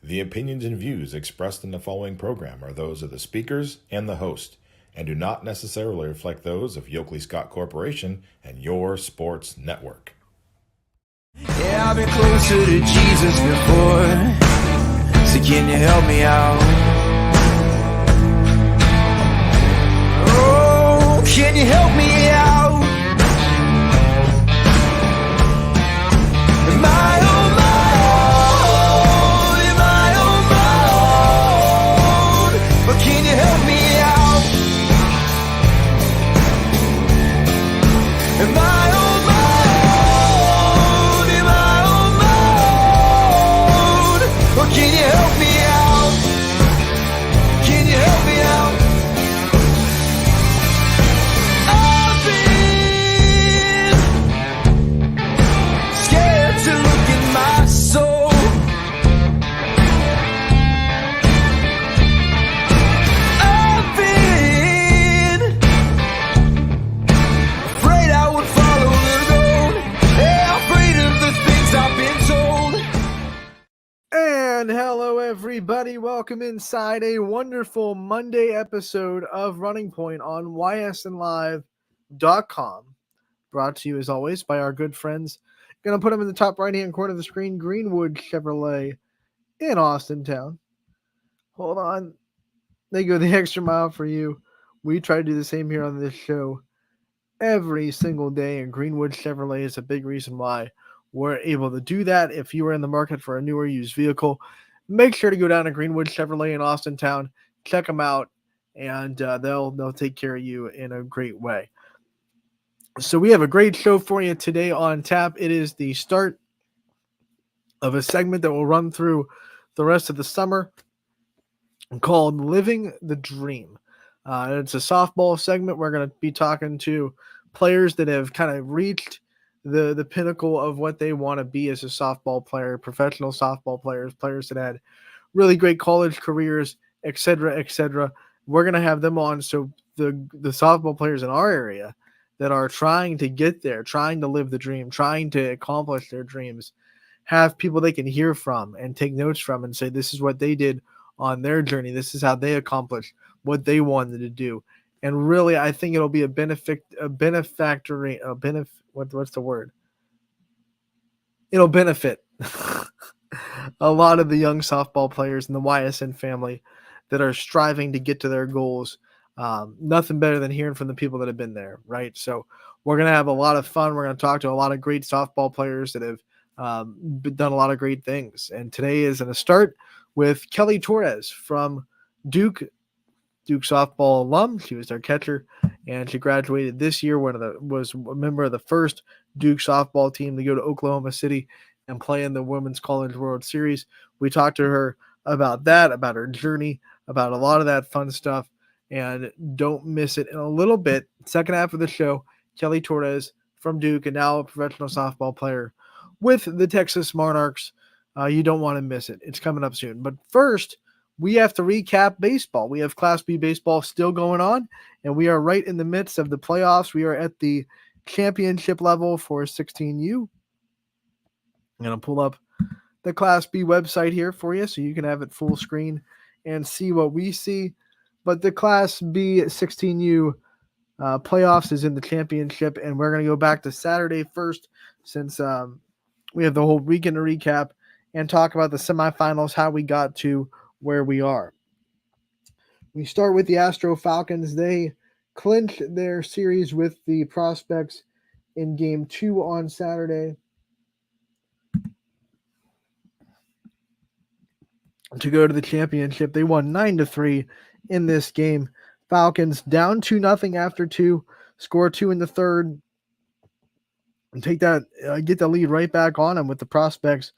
The opinions and views expressed in the following program are those of the speakers and the host, and do not necessarily reflect those of Yoakley Scott Corporation and your sports network. Yeah, I've been closer to Jesus before, so can you help me out? Oh, can you help me out? Am I on my own? Am I on my own? But can you help me out? Am I on my own? Am I on my own? Or can you help me out? Can you help me out? I've been scared to look in my soul. I've been afraid I would follow the road. Yeah, afraid of the things I've been told. And hello, everybody. Welcome inside a wonderful Monday episode of Running Point on ysnlive.com. Brought to you, as always, by our good friends. Going to put them in the top right-hand corner of the screen, Greenwood Chevrolet in Austintown. Hold on. They go the extra mile for you. We try to do the same here on this show every single day, and Greenwood Chevrolet is a big reason why we're able to do that. If you are in the market for a newer used vehicle, make sure to go down to Greenwood Chevrolet in Austintown, check them out, and they'll take care of you in a great way. So we have a great show for you today on tap. It is the start of a segment that will run through the rest of the summer called Living the Dream. It's a softball segment. We're going to be talking to players that have kind of reached the pinnacle of what they want to be as a softball player, professional softball players, players that had really great college careers, et cetera, et cetera. We're going to have them on. So the softball players in our area that are trying to get there, trying to live the dream, trying to accomplish their dreams, have people they can hear from and take notes from and say, this is what they did on their journey. This is how they accomplished what they wanted to do. And really, I think it'll be what's the word? It'll benefit a lot of the young softball players in the YSN family that are striving to get to their goals. Nothing better than hearing from the people that have been there, right? So we're going to have a lot of fun. We're going to talk to a lot of great softball players that have done a lot of great things. And today is going to start with Kelly Torres from Duke softball alum. She was their catcher, and she graduated this year. Was a member of the first Duke softball team to go to Oklahoma City and play in the Women's College World Series. We talked to her about that, about her journey, about a lot of that fun stuff, and don't miss it in a little bit. Second half of the show, Kelly Torres from Duke, and now a professional softball player with the Texas Monarchs. You don't want to miss it. It's coming up soon. But first, we have to recap baseball. We have Class B baseball still going on, and we are right in the midst of the playoffs. We are at the championship level for 16U. I'm going to pull up the Class B website here for you so you can have it full screen and see what we see. But the Class B 16U playoffs is in the championship, and we're going to go back to Saturday first since we have the whole weekend to recap and talk about the semifinals, how we got to where we are. We start with the Astro Falcons. They clinched their series with the Prospects in Game 2 on Saturday to go to the championship. They won 9-3 in this game. Falcons down 2-0 after 2, score 2 in the third, and get the lead right back on them with the Prospects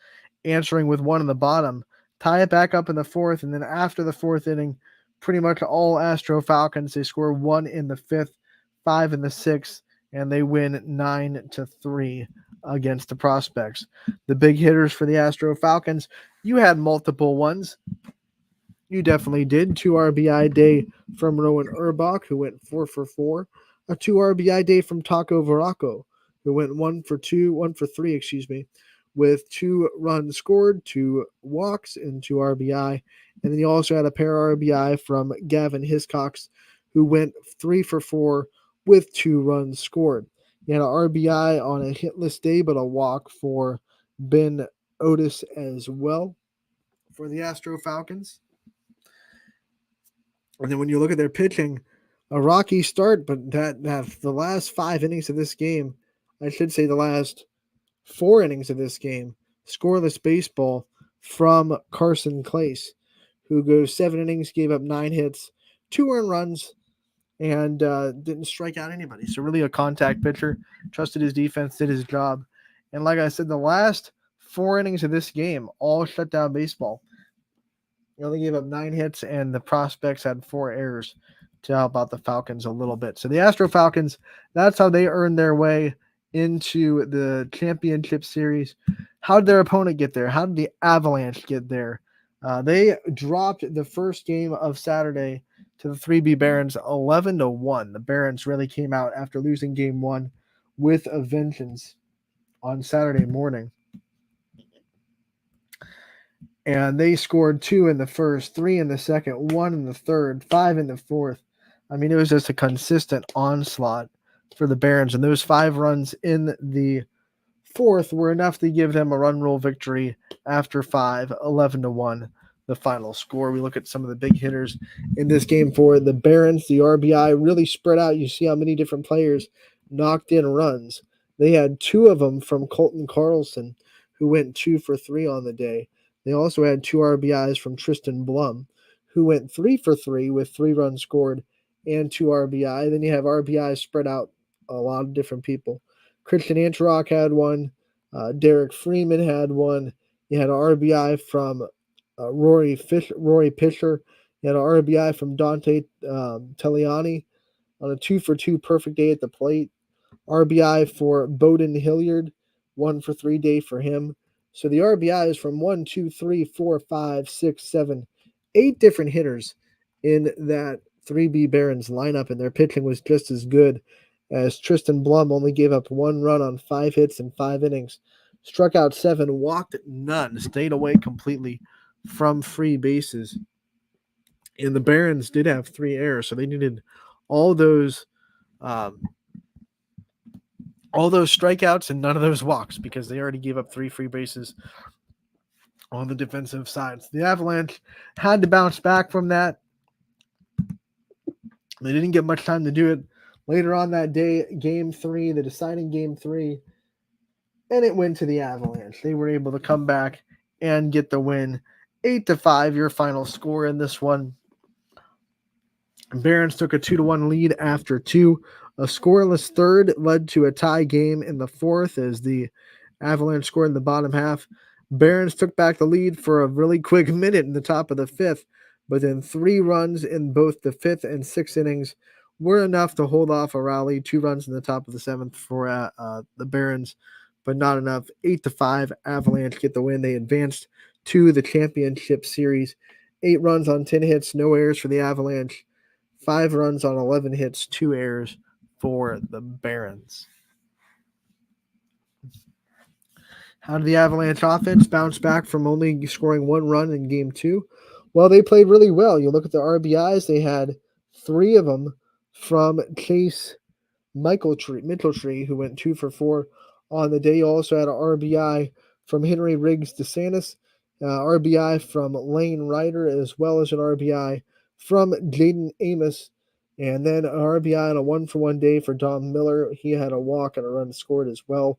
answering with 1 in the bottom. Tie it back up in the fourth, and then after the fourth inning, pretty much all Astro Falcons. They score 1 in the fifth, 5 in the sixth, and they win 9-3 against the Prospects. The big hitters for the Astro Falcons, you had multiple ones. You definitely did. 2 RBI day from Rowan Urbach, who went 4 for 4. A 2 RBI day from Taco Veraco, who went 1 for 3, with 2 runs scored, 2 walks, and 2 RBI. And then you also had a pair of RBI from Gavin Hiscox, who went 3 for 4 with 2 runs scored. He had an RBI on a hitless day, but a walk for Ben Otis as well for the Astro Falcons. And then when you look at their pitching, a rocky start, but that the last 5 innings of this game, I should say the last 4 innings of this game, scoreless baseball from Carson Clace, who goes 7 innings, gave up 9 hits, 2 earned runs, and didn't strike out anybody. So really a contact pitcher, trusted his defense, did his job. And like I said, the last 4 innings of this game, all shutdown baseball. He only gave up 9 hits, and the prospects had 4 errors to help out the Falcons a little bit. So the Astro Falcons, that's how they earned their way into the championship series. How did their opponent get there? How did the Avalanche get there? They dropped the first game of Saturday to the 3B Barons 11-1. The Barons really came out after losing game 1 with a vengeance on Saturday morning. And they scored 2 in the first, 3 in the second, 1 in the third, 5 in the fourth. I mean, it was just a consistent onslaught for the Barons. And those 5 runs in the fourth were enough to give them a run rule victory after 5, 11-1, the final score. We look at some of the big hitters in this game for the Barons. The RBI really spread out. You see how many different players knocked in runs. They had 2 of them from Colton Carlson, who went 2 for 3 on the day. They also had 2 RBIs from Tristan Blum, who went 3 for 3 with 3 runs scored and 2 RBI. Then you have RBIs spread out a lot of different people. Christian Antarok had 1. Derek Freeman had 1. You had an RBI from Rory Pisher. You had an RBI from Dante Telliani on a 2 for 2 perfect day at the plate. RBI for Bowden Hilliard, 1 for 3 day for him. So the RBI is from 1, 2, 3, 4, 5, 6, 7, 8 different hitters in that 3B Barons lineup, and their pitching was just as good, as Tristan Blum only gave up 1 run on 5 hits in 5 innings, struck out 7, walked none, stayed away completely from free bases. And the Barons did have 3 errors, so they needed all those strikeouts and none of those walks because they already gave up 3 free bases on the defensive side. So the Avalanche had to bounce back from that. They didn't get much time to do it. Later on that day, game 3, the deciding game 3, and it went to the Avalanche. They were able to come back and get the win. 8-5, your final score in this one. Barons took a 2-1 lead after 2. A scoreless third led to a tie game in the fourth as the Avalanche scored in the bottom half. Barons took back the lead for a really quick minute in the top of the 5th, but then 3 runs in both the 5th and 6th innings were enough to hold off a rally. 2 runs in the top of the 7th for the Barons, but not enough. 8-5, Avalanche get the win. They advanced to the championship series. 8 runs on 10 hits, no errors for the Avalanche. 5 runs on 11 hits, 2 errors for the Barons. How did the Avalanche offense bounce back from only scoring 1 run in game 2? Well, they played really well. You look at the RBIs, they had 3 of them from Chase Mitchelltree, who went 2 for 4 on the day. You also had an RBI from Henry Riggs DeSantis, RBI from Lane Ryder, as well as an RBI from Jaden Amos, and then an RBI on a 1-for-1 day for Dom Miller. He had a walk and a run scored as well.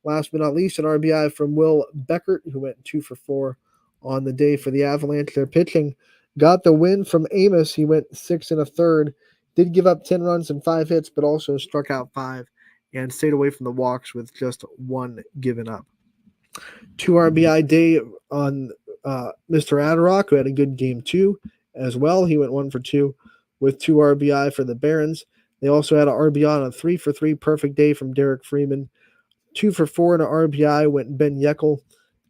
Last but not least, an RBI from Will Beckert, who went 2 for 4 on the day for the Avalanche. Their pitching got the win from Amos. He went 6 1/3, did give up 10 runs and 5 hits, but also struck out 5 and stayed away from the walks with just 1 given up. 2 RBI day on Mr. Adderrock, who had a good game 2 as well. He went 1 for 2 with 2 RBI for the Barons. They also had an RBI on a 3 for 3 perfect day from Derek Freeman. 2 for 4 and an RBI went Ben Yeckel,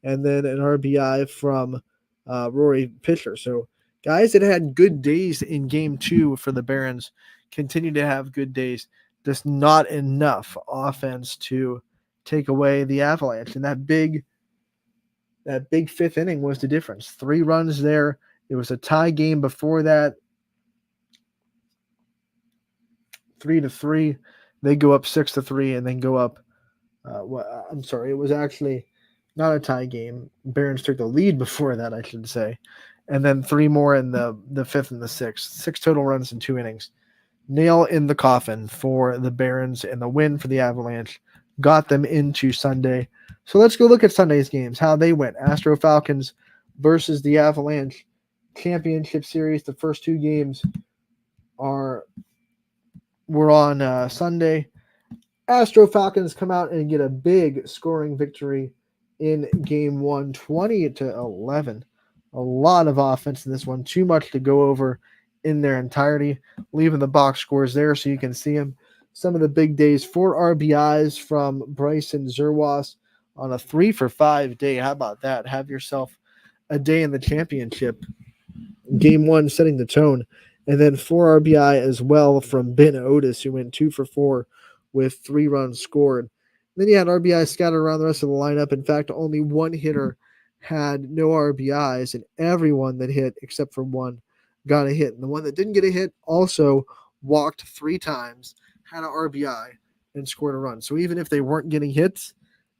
and then an RBI from Rory Pisher. So guys that had good days in game 2 for the Barons continue to have good days. Just not enough offense to take away the Avalanche. And that big That big fifth inning was the difference. 3 runs there. It was a tie game before that, 3-3. They go up 6-3, and then go up. I'm sorry, it was actually not a tie game. Barons took the lead before that, I should say, and then 3 more in the fifth and the sixth. 6 total runs in 2 innings. Nail in the coffin for the Barons, and the win for the Avalanche got them into Sunday. So let's go look at Sunday's games, how they went. Astro Falcons versus the Avalanche Championship Series. The first 2 games were on Sunday. Astro Falcons come out and get a big scoring victory in game 1, 20-11. A lot of offense in this one. Too much to go over in their entirety. Leaving the box scores there so you can see them. Some of the big days: 4 RBIs from Bryson Zerwas on a 3-for-5 day. How about that? Have yourself a day in the championship. Game 1 setting the tone. And then 4 RBI as well from Ben Otis, who went 2-for-4 with 3 runs scored. Then you had RBI scattered around the rest of the lineup. In fact, only one hitter had no RBIs, and everyone that hit except for one got a hit. And the one that didn't get a hit also walked 3 times, had an RBI, and scored a run. So even if they weren't getting hits,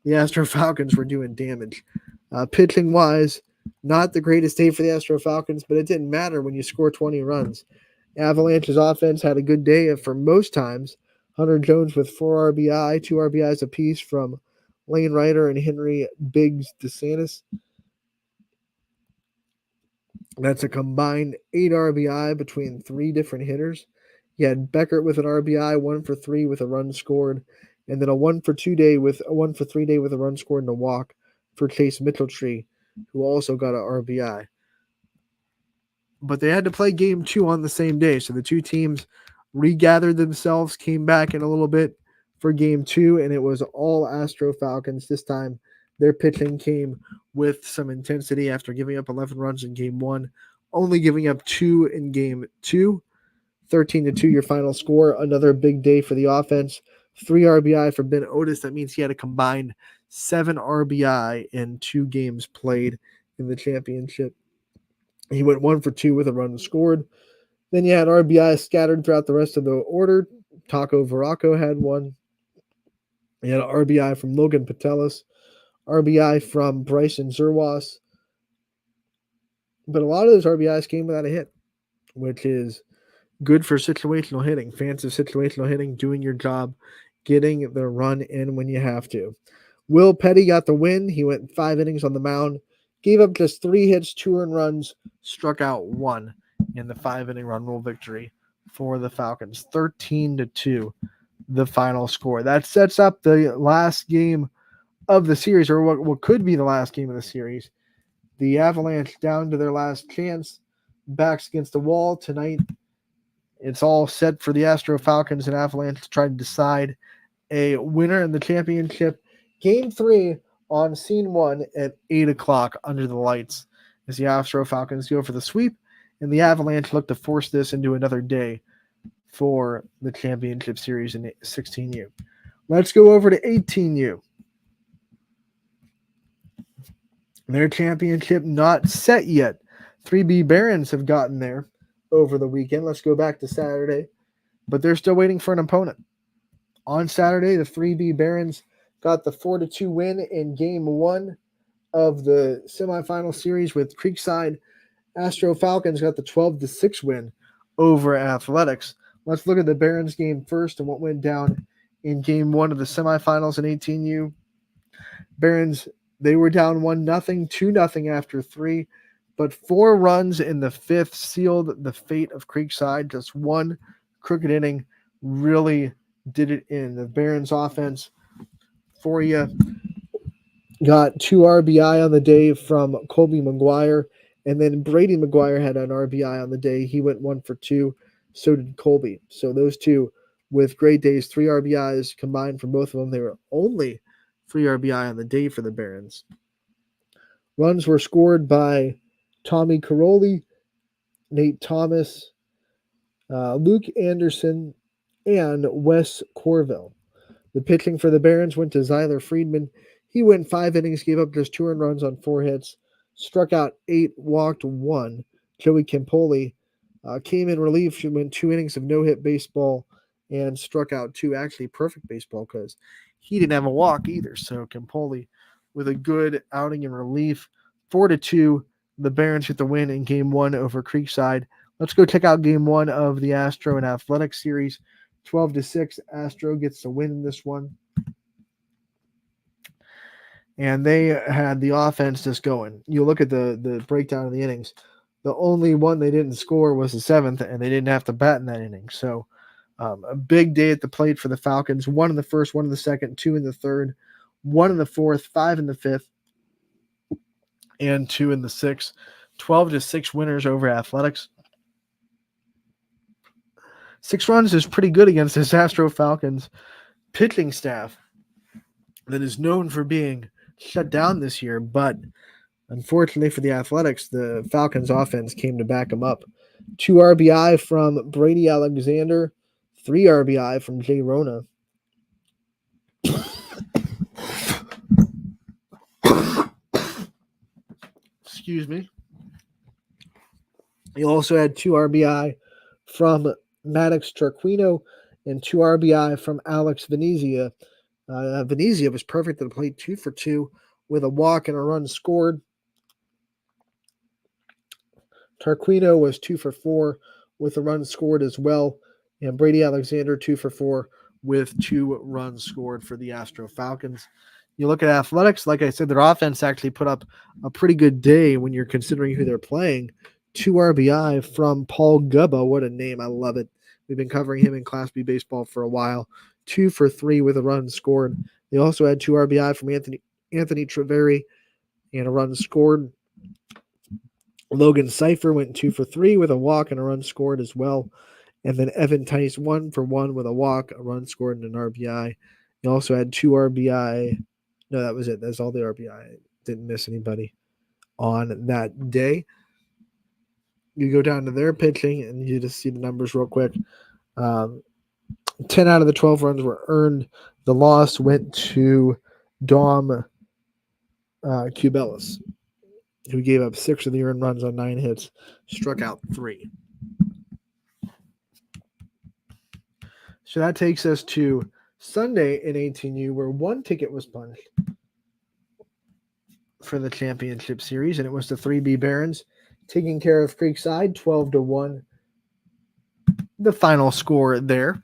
the Astro Falcons were doing damage. Pitching-wise, not the greatest day for the Astro Falcons, but it didn't matter when you score 20 runs. Avalanche's offense had a good day for most times. Hunter Jones with 4 RBI, 2 RBIs apiece from Lane Ryder and Henry Biggs DeSantis. That's a combined 8 RBI between 3 different hitters. You had Beckert with an RBI, 1-for-3 with a run scored, and then a 1-for-3 day with a run scored and a walk for Chase Mitchelltree, who also got an RBI. But they had to play game 2 on the same day, so the 2 teams regathered themselves, came back in a little bit for game 2, and it was all Astro Falcons. This time, their pitching came with some intensity after giving up 11 runs in game 1, only giving up 2 in game 2. 13-2 your final score. Another big day for the offense. 3 RBI for Ben Otis. That means he had a combined 7 RBI in 2 games played in the championship. He went 1-for-2 with a run scored. Then you had RBI scattered throughout the rest of the order. Taco Veraco had 1. You had an RBI from Logan Patelis, RBI from Bryson Zerwas. But a lot of those RBIs came without a hit, which is good for situational hitting. Fans of situational hitting, doing your job, getting the run in when you have to. Will Petty got the win. He went 5 innings on the mound, gave up just 3 hits, 2 earned runs, struck out 1 in the 5-inning run rule victory for the Falcons. 13-2, the final score. That sets up the last game of the series, or what could be the last game of the series. The Avalanche down to their last chance, backs against the wall tonight. It's all set for the Astro Falcons and Avalanche to try to decide a winner in the championship. Game 3 on scene 1 at 8 o'clock under the lights as the Astro Falcons go for the sweep, and the Avalanche look to force this into another day for the championship series in 16U. Let's go over to 18U. Their championship not set yet. 3B Barons have gotten there over the weekend. Let's go back to Saturday, but they're still waiting for an opponent. On Saturday, the 3B Barons got the 4-2 win in game 1 of the semifinal series with Creekside. Astro Falcons got the 12-6 win over Athletics. Let's look at the Barons game first and what went down in game 1 of the semifinals in 18U. Barons, they were down 1-0, 2-0 after 3, but 4 runs in the 5th sealed the fate of Creekside. Just 1 crooked inning really did it in. The Barons offense for you got 2 RBI on the day from Colby McGuire, and then Brady McGuire had an RBI on the day. He went 1-for-2. So did Colby. So those 2 with great days, 3 RBIs combined for both of them. They were only 3 RBI on the day for the Barons. Runs were scored by Tommy Caroli, Nate Thomas, Luke Anderson, and Wes Corville. The pitching for the Barons went to Zyler Friedman. He went 5 innings, gave up just 2 earned runs on 4 hits, struck out 8, walked 1. Joey Campoli came in relief. She went 2 innings of no-hit baseball and struck out 2. Actually, perfect baseball because he didn't have a walk either. So Campoli with a good outing in relief. 4-2, the Barons get the win in Game 1 over Creekside. Let's go check out Game 1 of the Astro and Athletics series. 12-6, Astro gets the win in this one. And they had the offense just going. You look at the breakdown of the innings. The only one they didn't score was the 7th, and they didn't have to bat in that inning. So a big day at the plate for the Falcons. 1 in the first, 1 in the second, 2 in the third, 1 in the fourth, 5 in the fifth, and 2 in the sixth. 12-6 winners over Athletics. 6 runs is pretty good against this Astro Falcons pitching staff that is known for being shut down this year, but unfortunately for the Athletics, the Falcons offense came to back them up. 2 RBI from Brady Alexander, 3 RBI from Jay Rona. Excuse me. He also had 2 RBI from Maddox Tarquino and 2 RBI from Alex Venezia. Venezia was perfect at the plate, 2 for 2 with a walk and a run scored. Tarquino was 2 for 4 with a run scored as well. And Brady Alexander 2 for 4 with 2 runs scored for the Astro Falcons. You look at Athletics, like I said, their offense actually put up a pretty good day when you're considering who they're playing. 2 RBI from Paul Gubba. What a name. I love it. We've been covering him in Class B baseball for a while. 2 for 3 with a run scored. They also had 2 RBI from Anthony Treveri and a run scored. Logan Cipher went 2 for 3 with a walk and a run scored as well. And then Evan Tice 1 for 1 with a walk, a run scored, and an RBI. He also had 2 RBI. No, that was it. That's all the RBI. Didn't miss anybody on that day. You go down to their pitching, and you just see the numbers real quick. 10 out of the 12 runs were earned. The loss went to Dom Cubelis, who gave up 6 of the earned runs on 9 hits, struck out 3. So that takes us to Sunday in 18U, where 1 ticket was punched for the championship series, and it was the 3B Barons taking care of Creekside, 12-1. The final score there.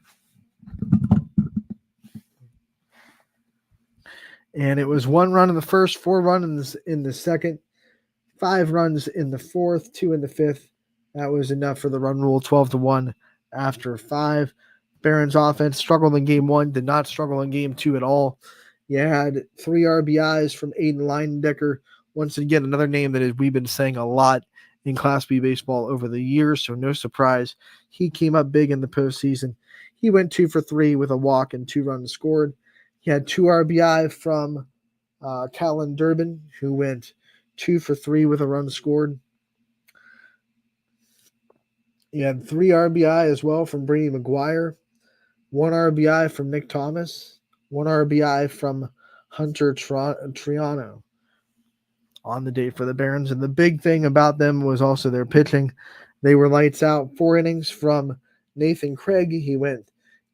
And it was 1 run in the first, 4 runs in the second, 5 runs in the fourth, 2 in the fifth. That was enough for the run rule, 12-1 after 5. Barons offense struggled in Game 1, did not struggle in Game 2 at all. You had 3 RBIs from Aiden Leindecker. Once again, another name that we've been saying a lot in Class B baseball over the years, so no surprise. He came up big in the postseason. He went 2 for 3 with a walk and 2 runs scored. He had 2 RBI from Callan Durbin, who went 2 for 3 with a run scored. He had 3 RBI as well from Brady McGuire, 1 RBI from Nick Thomas, 1 RBI from Hunter Triano on the day for the Barons. And the big thing about them was also their pitching. They were lights out. 4 innings from Nathan Craig. He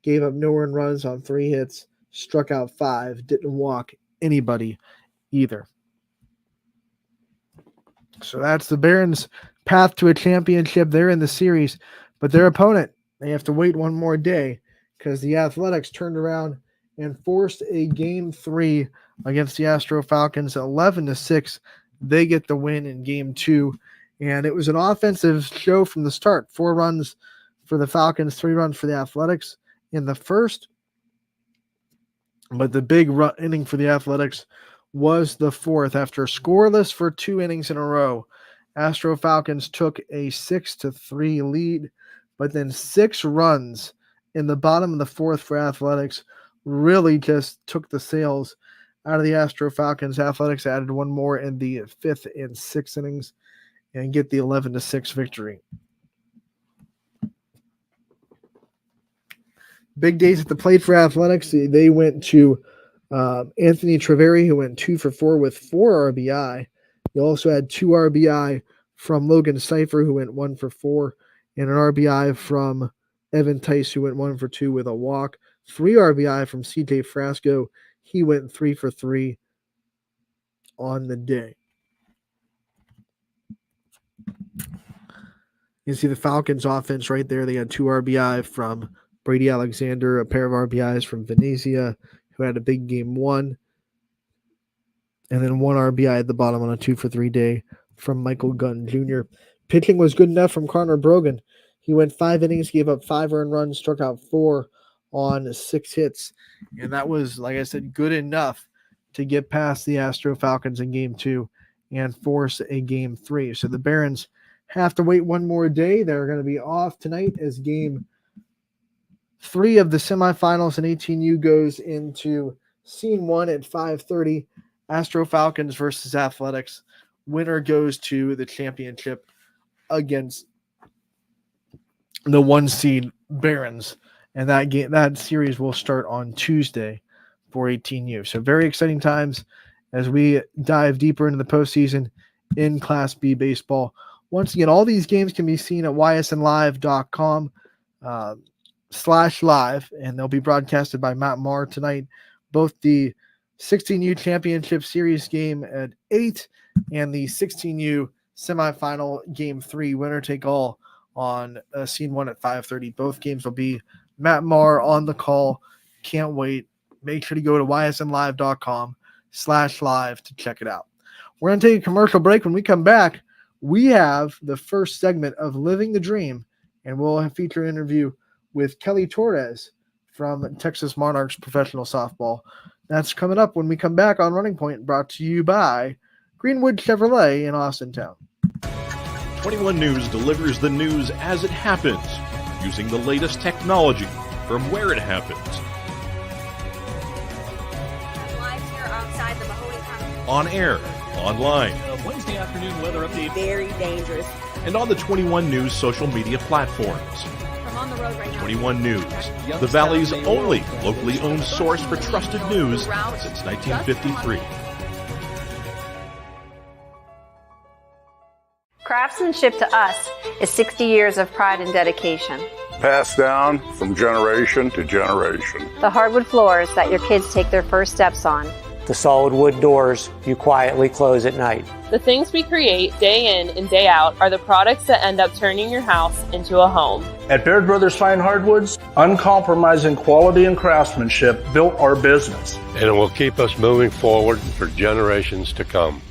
gave up no earned runs on 3 hits, struck out 5, didn't walk anybody either. So that's the Barons' path to a championship. They're in the series, but their opponent, they have to wait one more day because the Athletics turned around and forced a Game 3 against the Astro Falcons, 11-6. They get the win in Game 2, and it was an offensive show from the start. 4 runs for the Falcons, 3 runs for the Athletics in the first. But the big inning for the Athletics was the fourth. After scoreless for 2 innings in a row, Astro Falcons took a 6-3 lead, but then 6 runs in the bottom of the fourth for Athletics really just took the sails out of the Astro Falcons. Athletics added 1 more in the 5th and 6th innings and get the 11-6 victory. Big days at the plate for Athletics. They went to Anthony Treveri, who went 2 for 4 with 4 RBI. You also had 2 RBI from Logan Cipher, who went 1 for 4, and an RBI from Evan Tice, who went 1 for 2 with a walk. 3 RBI from CJ Frasco. He went 3 for 3 on the day. You can see the Falcons offense right there. They had 2 RBI from Brady Alexander, a pair of RBIs from Venezia, who had a big game 1, and then 1 RBI at the bottom on a 2 for 3 day from Michael Gunn Jr. Pitching was good enough from Connor Brogan. He went 5 innings, gave up 5 earned runs, struck out 4 on 6 hits, and that was, like I said, good enough to get past the Astro Falcons in Game 2 and force a Game 3. So the Barons have to wait one more day. They're going to be off tonight as Game 3 of the semifinals in 18U goes into Scene 1 at 5:30. Astro Falcons versus Athletics. Winner goes to the championship against the 1 seed Barons. And that series will start on Tuesday for 18U. So very exciting times as we dive deeper into the postseason in Class B baseball. Once again, all these games can be seen at ysnlive.com /live, and they'll be broadcasted by Matt Marr tonight. Both the 16U Championship Series game at 8 and the 16U semifinal Game 3 winner take all on Scene 1 at 5:30. Both games will be Matt Marr on the call. Can't wait. Make sure to go to ysnlive.com /live to check it out. We're going to take a commercial break. When we come back, we have the first segment of Living the Dream, and we'll feature an interview with Kelly Torres from Texas Monarchs Professional Softball. That's coming up when we come back on Running Point, brought to you by Greenwood Chevrolet in Austintown. 21 News delivers the news as it happens, using the latest technology from where it happens. Live here outside the Mahoney County. On air, online, Wednesday afternoon weather update. Very dangerous. and on the 21 News social media platforms. From on the road right now. 21 News, the Valley's only locally owned source for trusted news since 1953. Craftsmanship to us is 60 years of pride and dedication. Passed down from generation to generation. The hardwood floors that your kids take their first steps on. The solid wood doors you quietly close at night. The things we create day in and day out are the products that end up turning your house into a home. At Baird Brothers Fine Hardwoods, uncompromising quality and craftsmanship built our business. And it will keep us moving forward for generations to come.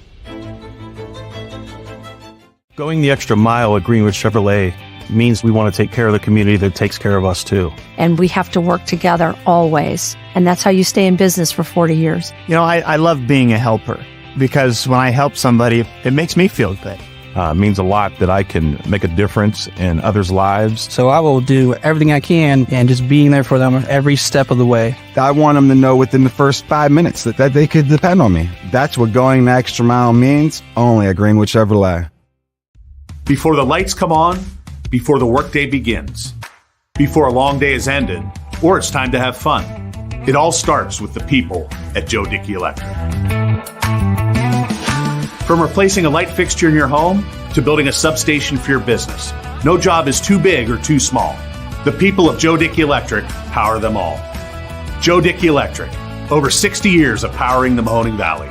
Going the extra mile at Greenwood Chevrolet means we want to take care of the community that takes care of us too. And we have to work together always. And that's how you stay in business for 40 years. You know, I love being a helper because when I help somebody, it makes me feel good. It means a lot that I can make a difference in others' lives. So I will do everything I can and just being there for them every step of the way. I want them to know within the first 5 minutes that they could depend on me. That's what going the extra mile means, only at Greenwood Chevrolet. Before the lights come on, before the workday begins, before a long day is ended, or it's time to have fun, it all starts with the people at Joe Dickey Electric. From replacing a light fixture in your home to building a substation for your business, no job is too big or too small. The people of Joe Dickey Electric power them all. Joe Dickey Electric, over 60 years of powering the Mahoning Valley.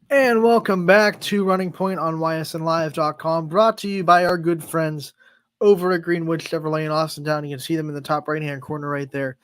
And welcome back to Running Point on ysnlive.com, brought to you by our good friends over at Greenwood Chevrolet in Austintown. You can see them in the top right-hand corner right there.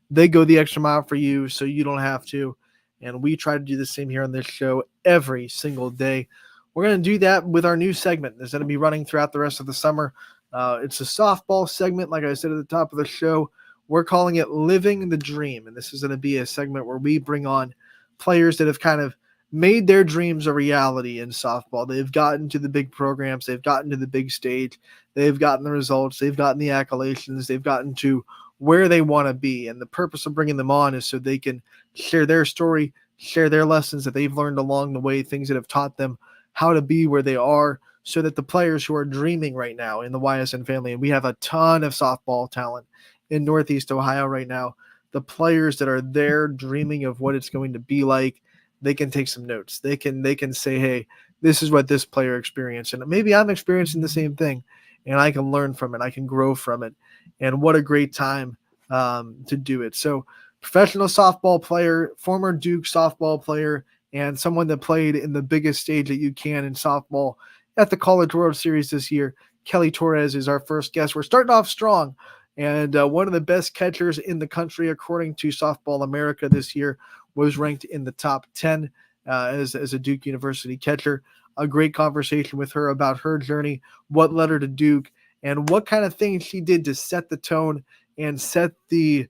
They go the extra mile for you so you don't have to. And we try to do the same here on this show every single day. We're going to do that with our new segment that's going to be running throughout the rest of the summer. It's a softball segment, like I said at the top of the show. We're calling it Living the Dream. And this is going to be a segment where we bring on players that have kind of made their dreams a reality in softball. They've gotten to the big programs. They've gotten to the big stage. They've gotten the results. They've gotten the accolades. They've gotten to where they want to be. And the purpose of bringing them on is so they can share their story, share their lessons that they've learned along the way, things that have taught them how to be where they are, so that the players who are dreaming right now in the YSN family, and we have a ton of softball talent in Northeast Ohio right now, the players that are there dreaming of what it's going to be like, they can take some notes. They can say, hey, this is what this player experienced, and maybe I'm experiencing the same thing, and I can learn from it. I can grow from it. And what a great time to do it. So professional softball player, former Duke softball player, and someone that played in the biggest stage that you can in softball at the College World Series this year. Kelly Torres is our first guest. We're starting off strong, and one of the best catchers in the country, according to Softball America this year, was ranked in the top 10 as a Duke University catcher. A great conversation with her about her journey, what led her to Duke, and what kind of things she did to set the tone and set the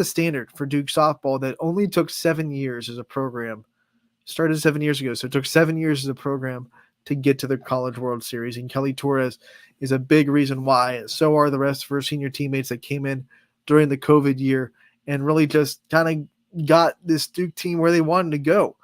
standard for Duke softball that only took 7 years as a program. Started 7 years ago, so it took 7 years as a program to get to the College World Series. And Kelly Torres is a big reason why. So are the rest of her senior teammates that came in during the COVID year and really just kind of got this Duke team where they wanted to go.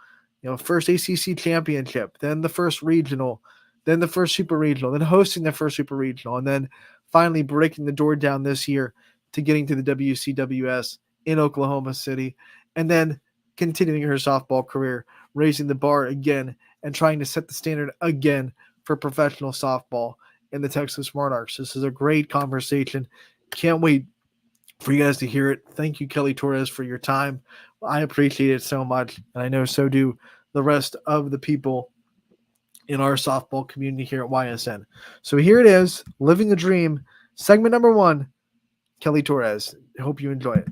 First ACC championship, then the first regional, then the first super regional, then hosting the first super regional, and then finally breaking the door down this year to getting to the WCWS in Oklahoma City, and then continuing her softball career, raising the bar again and trying to set the standard again for professional softball in the Texas Monarchs. This is a great conversation. Can't wait for you guys to hear it. Thank you, Kelly Torres, for your time. I appreciate it so much, and I know so do the rest of the people in our softball community here at YSN. So here it is, Living the Dream, segment number 1, Kelly Torres. I hope you enjoy it.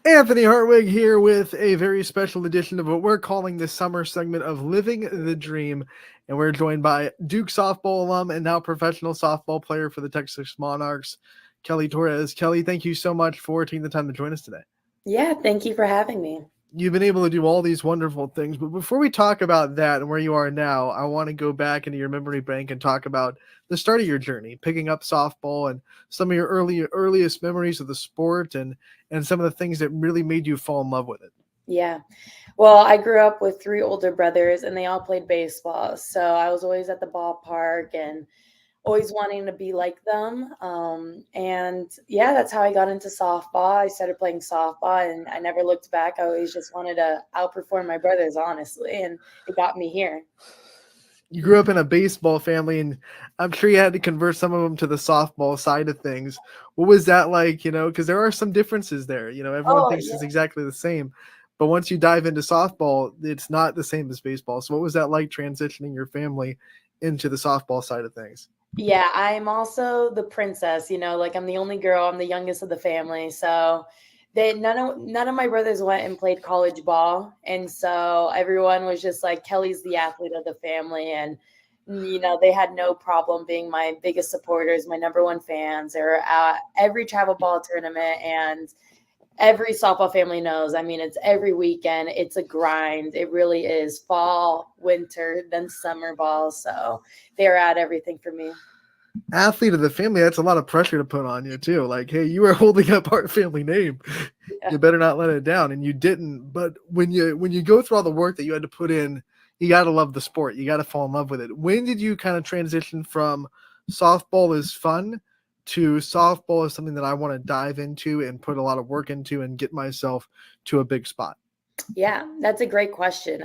Anthony Hartwig here with a very special edition of what we're calling the summer segment of Living the Dream. And we're joined by Duke softball alum and now professional softball player for the Texas Monarchs, Kelly Torres. Kelly, thank you so much for taking the time to join us today. Yeah, thank you for having me. You've been able to do all these wonderful things, but before we talk about that and where you are now, I want to go back into your memory bank and talk about the start of your journey, picking up softball and some of your earliest memories of the sport and some of the things that really made you fall in love with it. Yeah. Well, I grew up with 3 older brothers and they all played baseball. So I was always at the ballpark and always wanting to be like them. And yeah, that's how I got into softball. I started playing softball and I never looked back. I always just wanted to outperform my brothers, honestly. And it got me here. You grew up in a baseball family, and I'm sure you had to convert some of them to the softball side of things. What was that like, because there are some differences there. Everyone thinks it's exactly the same. But once you dive into softball, it's not the same as baseball. So what was that like transitioning your family into the softball side of things? Yeah, I'm also the princess, I'm the only girl. I'm the youngest of the family. So none of my brothers went and played college ball. And so everyone was just like, Kelly's the athlete of the family. And, they had no problem being my biggest supporters, my number 1 fans. They were at every travel ball tournament, and every softball family knows. I mean, it's every weekend. It's a grind. It really is fall, winter, then summer ball. So they're at everything for me. Athlete of the family, that's a lot of pressure to put on you too. Like, hey, you are holding up our family name. Yeah. You better not let it down. And you didn't. But when you go through all the work that you had to put in, you got to love the sport. You got to fall in love with it. When did you kind of transition from softball is fun to softball is something that I want to dive into and put a lot of work into and get myself to a big spot? Yeah, that's a great question.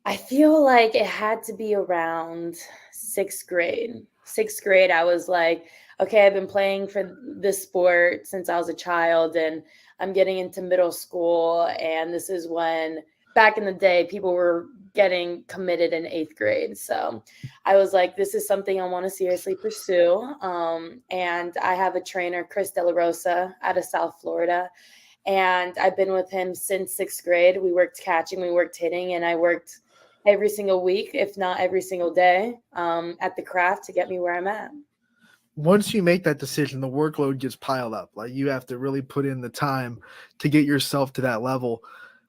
I feel like it had to be around 6th grade. 6th grade, I was like, okay, I've been playing for this sport since I was a child, and I'm getting into middle school. And this is when, back in the day, people were getting committed in 8th grade. So I was like, this is something I want to seriously pursue. And I have a trainer, Chris De La Rosa, out of South Florida. And I've been with him since 6th grade. We worked catching, we worked hitting, and I worked every single week, if not every single day, at the craft to get me where I'm at. Once you make that decision, the workload gets piled up. Like, you have to really put in the time to get yourself to that level.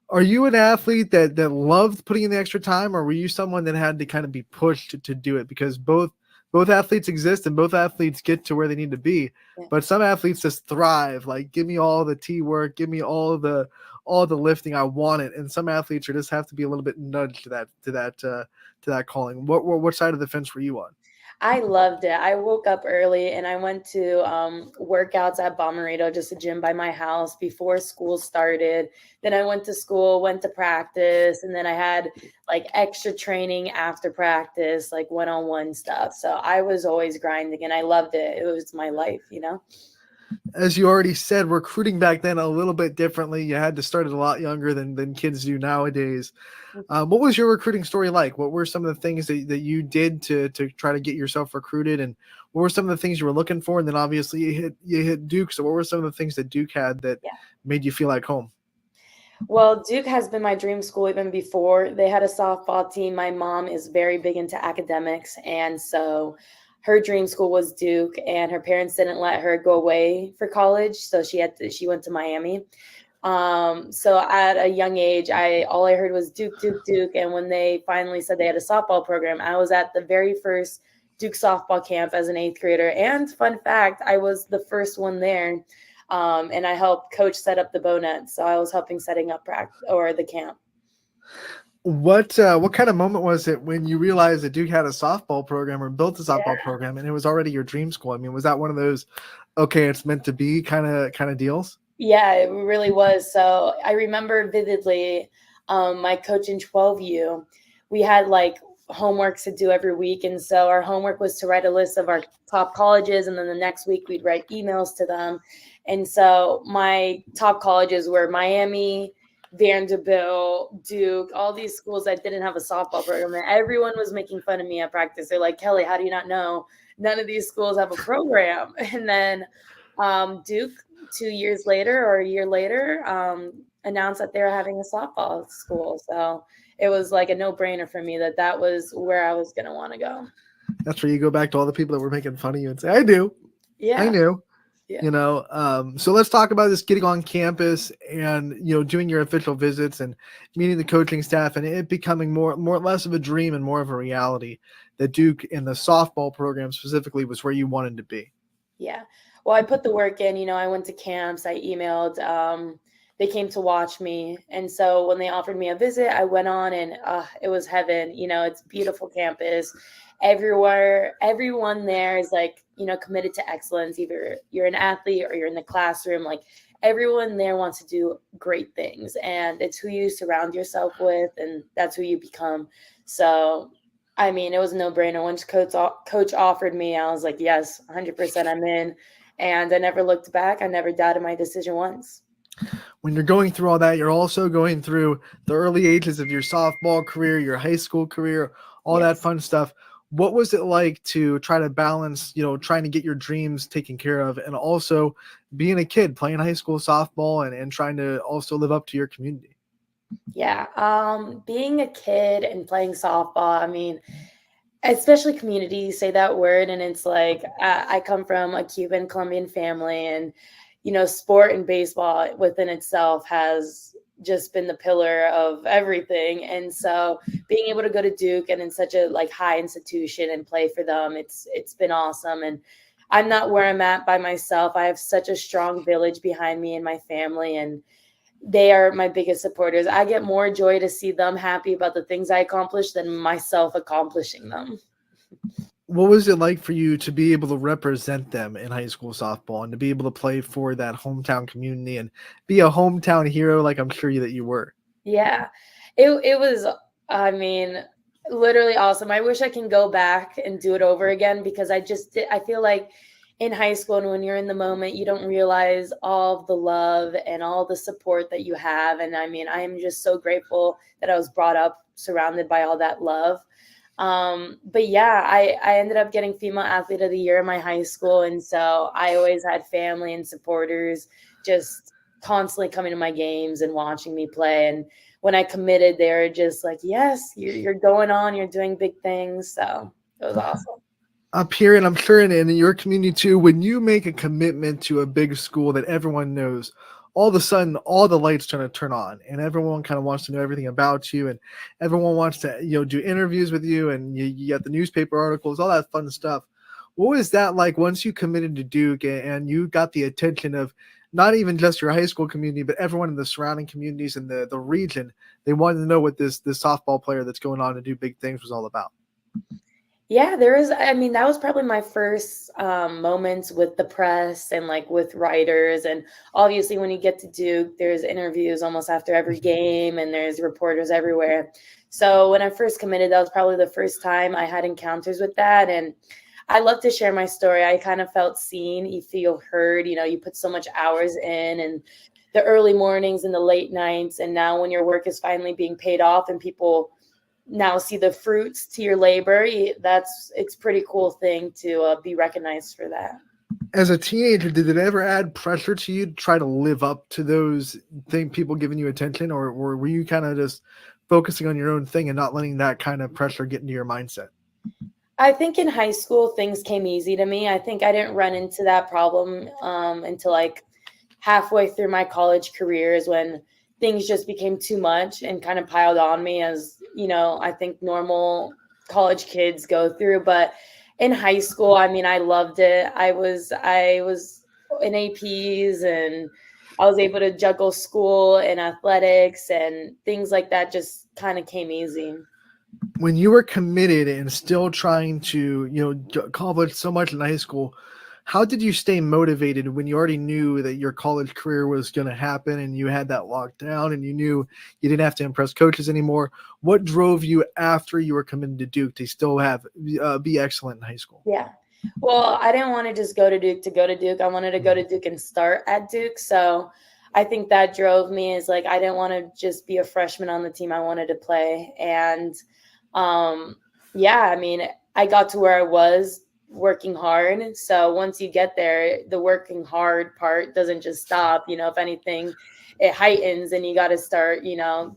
Are you an athlete that loved putting in the extra time, or were you someone that had to kind of be pushed to do it? Because both athletes exist and both athletes get to where they need to be. Yeah. But some athletes just thrive. Like, give me all the T work, give me all the lifting. I want it. And some athletes just have to be a little bit nudged to that calling. What side of the fence were you on? I loved it. I woke up early and I went to workouts at Bomarito, just a gym by my house before school started. Then I went to school, went to practice, and then I had like extra training after practice, like one-on-one stuff. So I was always grinding and I loved it. It was my life, you know? As you already said, recruiting back then a little bit differently. You had to start it a lot younger than kids do nowadays. What was your recruiting story like? What were some of the things that you did to try to get yourself recruited, and what were some of the things you were looking for? And then obviously you hit Duke. So what were some of the things that Duke had that made you feel like home? Well, Duke has been my dream school even before. They had a softball team. My mom is very big into academics, and so her dream school was Duke, and her parents didn't let her go away for college, so she went to Miami. So at a young age, all I heard was Duke, Duke, Duke. And when they finally said they had a softball program, I was at the very first Duke softball camp as an 8th grader. And fun fact, I was the first one there. And I helped coach set up the bow net. So I was helping setting up the camp. What kind of moment was it when you realized that Duke had a softball program or built a softball program and it was already your dream school? I mean, was that one of those, okay, it's meant to be kind of deals? Yeah, it really was. So I remember vividly my coach in 12U, we had like homework to do every week. And so our homework was to write a list of our top colleges. And then the next week we'd write emails to them. And so my top colleges were Miami, Vanderbilt, Duke, all these schools that didn't have a softball program. And everyone was making fun of me at practice. They're like, Kelly, how do you not know? None of these schools have a program. And then Duke, 2 years later or a year later, announced that they were having a softball school. So it was like a no-brainer for me that was where I was going to want to go. That's where you go back to all the people that were making fun of you and say, I knew. Yeah. I knew. Yeah. You know, so let's talk about this getting on campus and, you know, doing your official visits and meeting the coaching staff and it becoming more less of a dream and more of a reality that Duke in the softball program specifically was where you wanted to be. Yeah. Well, I put the work in, you know, I went to camps, I emailed, they came to watch me. And so when they offered me a visit, I went on and it was heaven. You know, it's a beautiful campus. Everyone there is like, you know, committed to excellence. Either you're an athlete or you're in the classroom, like everyone there wants to do great things and it's who you surround yourself with and that's who you become. So, I mean, it was a no-brainer. Once coach offered me, I was like, yes, 100% I'm in. And I never looked back. I never doubted my decision once. When you're going through all that, you're also going through the early ages of your softball career, your high school career, all that fun stuff. What was it like to try to balance, you know, trying to get your dreams taken care of and also being a kid playing high school softball and trying to also live up to your community? Yeah. Being a kid and playing softball, I mean, especially community, you say that word and it's like I come from a Cuban Colombian family and you know sport and baseball within itself has just been the pillar of everything. And so being able to go to Duke and in such a like high institution and play for them, it's been awesome. And I'm not where I'm at by myself. I have such a strong village behind me and my family and they are my biggest supporters. I get more joy to see them happy about the things I accomplished than myself accomplishing them. What was it like for you to be able to represent them in high school softball and to be able to play for that hometown community and be a hometown hero like I'm sure that you were? Yeah, it was, I mean, literally awesome. I wish I can go back and do it over again because I feel like in high school and when you're in the moment, you don't realize all of the love and all the support that you have. And I mean, I am just so grateful that I was brought up surrounded by all that love. But yeah, I ended up getting Female Athlete of the Year in my high school. And so I always had family and supporters just constantly coming to my games and watching me play. And when I committed, they were just like, yes, you're going on, you're doing big things. So it was awesome. Up here, and I'm sure in your community too, when you make a commitment to a big school that everyone knows, all of a sudden all the lights turn on and everyone kind of wants to know everything about you and everyone wants to, you know, do interviews with you and you get the newspaper articles, all that fun stuff. What was that like once you committed to Duke and you got the attention of not even just your high school community, but everyone in the surrounding communities in the region? They wanted to know what this softball player that's going on to do big things was all about. Yeah, I mean, that was probably my first moments with the press and like with writers. And obviously, when you get to Duke, there's interviews almost after every game and there's reporters everywhere. So when I first committed, that was probably the first time I had encounters with that. And I love to share my story. I kind of felt seen. You feel heard. You put so much hours in and the early mornings and the late nights. And now when your work is finally being paid off and people now see the fruits to your labor, it's a pretty cool thing to be recognized for that. As a teenager, did it ever add pressure to you to try to live up to those people giving you attention, or were you kind of just focusing on your own thing and not letting that kind of pressure get into your mindset? I think in high school things came easy to me. I think I didn't run into that problem until like halfway through my college career is when things just became too much and kind of piled on me, as I think normal college kids go through. But in high school, I mean, I loved it. I was in APs and I was able to juggle school and athletics and things like that. Just kind of came easy. When you were committed and still trying to accomplish so much in high school, how did you stay motivated when you already knew that your college career was going to happen and you had that locked down and you knew you didn't have to impress coaches anymore? What drove you after you were committed to Duke to still be excellent in high school? Yeah. Well, I didn't want to just go to Duke to go to Duke. I wanted to go to Duke and start at Duke. So I think that drove me, is like I didn't want to just be a freshman on the team. I wanted to play. And yeah, I mean, I got to where I was working hard. So once you get there, the working hard part doesn't just stop. If anything, it heightens and you got to start,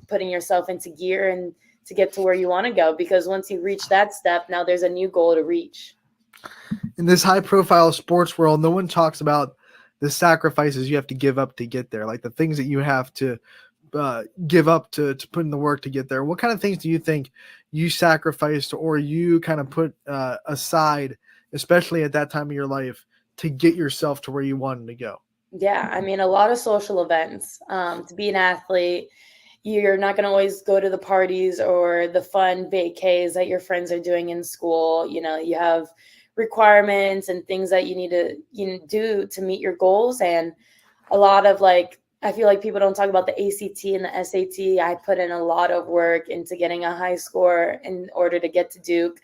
putting yourself into gear and to get to where you want to go. Because once you reach that step, now there's a new goal to reach. In this high profile sports world, no one talks about the sacrifices you have to give up to get there, like the things that you have to give up to put in the work to get there. What kind of things do you think you sacrificed or you kind of put aside, especially at that time of your life, to get yourself to where you wanted to go? Yeah, I mean, a lot of social events. To be an athlete, you're not going to always go to the parties or the fun vacays that your friends are doing in school. You have requirements and things that you need to do to meet your goals. And a lot of I feel like people don't talk about the ACT and the SAT. I put in a lot of work into getting a high score in order to get to Duke.